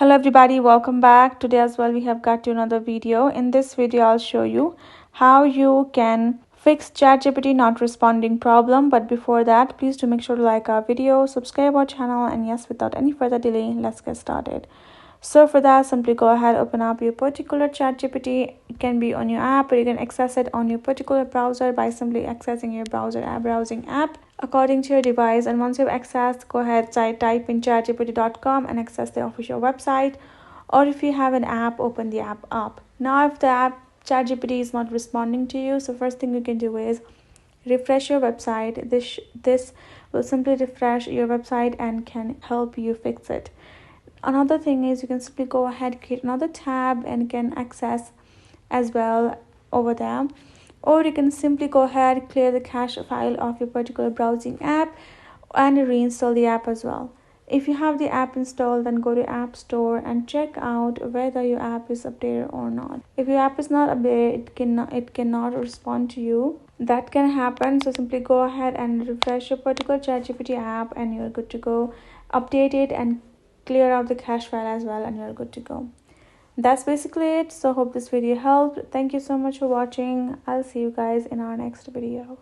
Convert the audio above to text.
Hello everybody, welcome back. Today as well we have got to another video. In this video I'll show you how you can fix ChatGPT not responding problem. But before that, please do make sure to like our video, subscribe our channel, and yes, without any further delay, let's get started. So for that, simply go ahead, open up your particular ChatGPT. It can be on your app, or you can access it on your particular browser by simply accessing your browsing app according to your device. And once you've accessed, go ahead, type in chatgpt.com and access the official website. Or if you have an app, open the app up. Now if the app ChatGPT is not responding to you, so first thing you can do is refresh your website. This will simply refresh your website and can help you fix it. Another thing is you can simply go ahead, create another tab, and can access as well over there. Or you can simply go ahead, clear the cache file of your particular browsing app and reinstall the app as well. If you have the app installed, then go to App Store and check out whether your app is updated or not. If your app is not updated, it cannot respond to you. That can happen, so simply go ahead and refresh your particular ChatGPT app and you're good to go. Update it and clear out the cache file as well, and you're good to go. That's basically it. So hope this video helped. Thank you so much for watching. I'll see you guys in our next video.